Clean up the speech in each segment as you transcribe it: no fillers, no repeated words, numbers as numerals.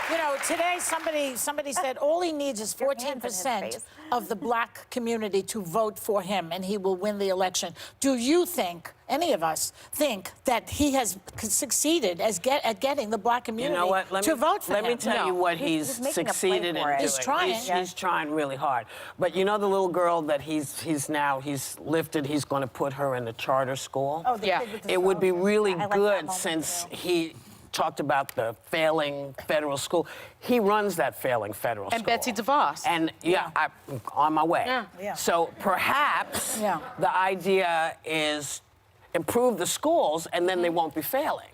You know, today somebody said all he needs is 14% of the black community to vote for him, and he will win the election. Do you think, any of us think, that he has succeeded at getting the black community to vote for him? Let me tell you what he's succeeded in doing. He's trying. He's trying really hard. But you know the little girl that he's lifted, he's going to put her in the charter school? Oh, yeah. It would be really good, since he talked about the failing federal school. He runs that failing federal school. And Betsy DeVos. And I'm on my way. Yeah. So perhaps the idea is improve the schools, and then they won't be failing.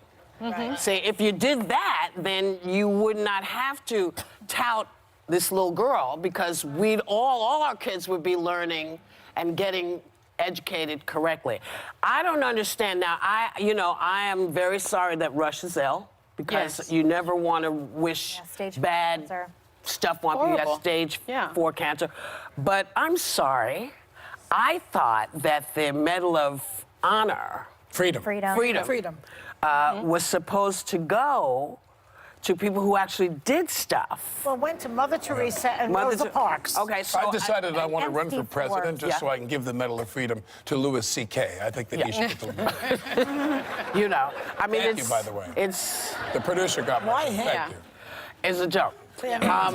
See, if you did that, then you would not have to tout this little girl, because all our kids would be learning and getting educated correctly. I don't understand now. I am very sorry that Rush is ill, because you never want to wish bad stuff on people. You have stage 4 cancer. But I'm sorry. I thought that the Medal of Honor, Freedom, was supposed to go to people who actually did stuff. Well, went to Mother Teresa and Rosa Parks. Okay, so I've decided I want to run for president just so I can give the Medal of Freedom to Louis C.K. I think that he should get the medal. You know, I mean, Thank you, by the way. The producer got my Thank you. It's a joke. I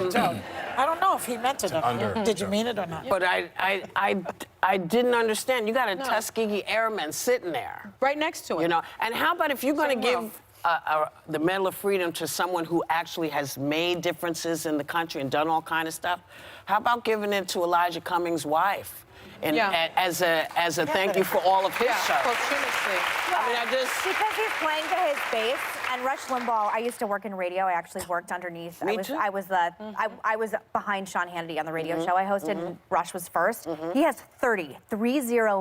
don't know if he meant it or not. Did you mean it or not? But I didn't understand. You got a Tuskegee Airman sitting there. Right next to him. You know, and how about if you're going to give the Medal of Freedom to someone who actually has made differences in the country and done all kind of stuff? How about giving it to Elijah Cummings' wife? And as a thank you for all of his service. I mean, because he's playing to his base. And Rush Limbaugh, I used to work in radio. I actually worked underneath. Me too. I was behind Sean Hannity on the radio show I hosted, and Rush was first. He has 30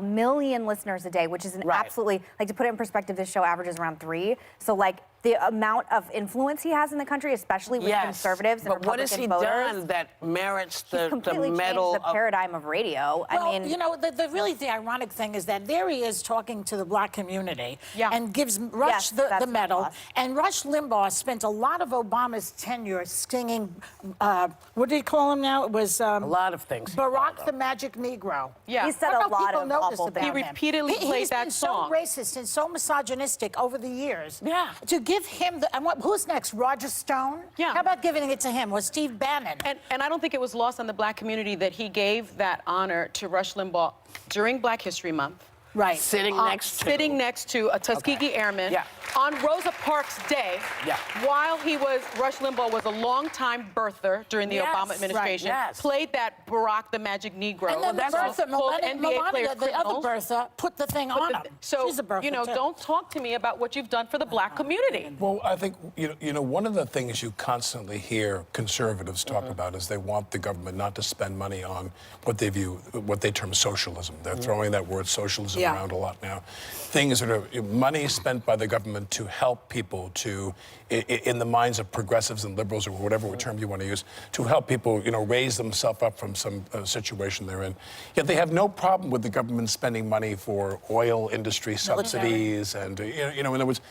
million listeners a day, which is an absolutely, like, to put it in perspective, this show averages around 3. So, like, the amount of influence he has in the country, especially with conservatives and Republican voters. What has he done that merits the completely medal? Changed the paradigm of radio. Well, I mean, you know, the ironic thing is that there he is talking to the black community and gives Rush the medal. And Rush Limbaugh spent a lot of Obama's tenure singing, what did he call him now? It was a lot of things. Barack the Magic Negro. Yeah, he said a lot of awful things. He repeatedly played that song. He's been so racist and so misogynistic over the years. Yeah. To give him who's next? Roger Stone? Yeah. How about giving it to him? Or Steve Bannon? And I don't think it was lost on the black community that he gave that honor to Rush Limbaugh during Black History Month. Right. Sitting next to a Tuskegee Airman on Rosa Parks' day, while Rush Limbaugh was a long-time birther during the Obama administration, played that Barack the Magic Negro. And then Melania, the other Bertha, put the thing on him. So, she's a Bertha, you know, don't talk to me about what you've done for the black community. Well, I think, you know, one of the things you constantly hear conservatives talk about is they want the government not to spend money on what they term socialism. They're throwing that word socialism around a lot now. Things that are money spent by the government to help people in the minds of progressives and liberals, or whatever term you want to use, to help people, you know, raise themselves up from some situation they're in. Yet they have no problem with the government spending money for oil industry subsidies and, you know, in other words,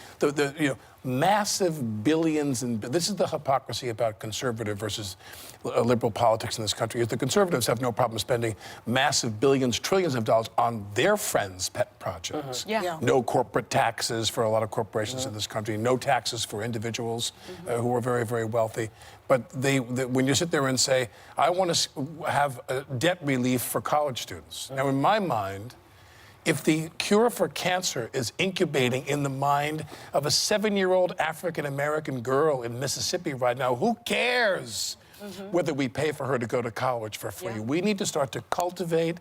massive billions, and this is the hypocrisy about conservative versus liberal politics in this country, is the conservatives have no problem spending massive billions, trillions of dollars on their friends' pet projects. No corporate taxes for a lot of corporations in this country, no taxes for individuals who are very, very wealthy. But when you sit there and say, I want to have debt relief for college students. Now, in my mind, if the cure for cancer is incubating in the mind of a 7-year-old African-American girl in Mississippi right now, who cares whether we pay for her to go to college for free? We need to start to cultivate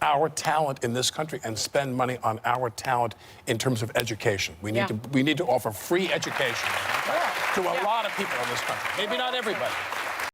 our talent in this country and spend money on our talent in terms of education. We need to offer free education to a lot of people in this country. Maybe not everybody.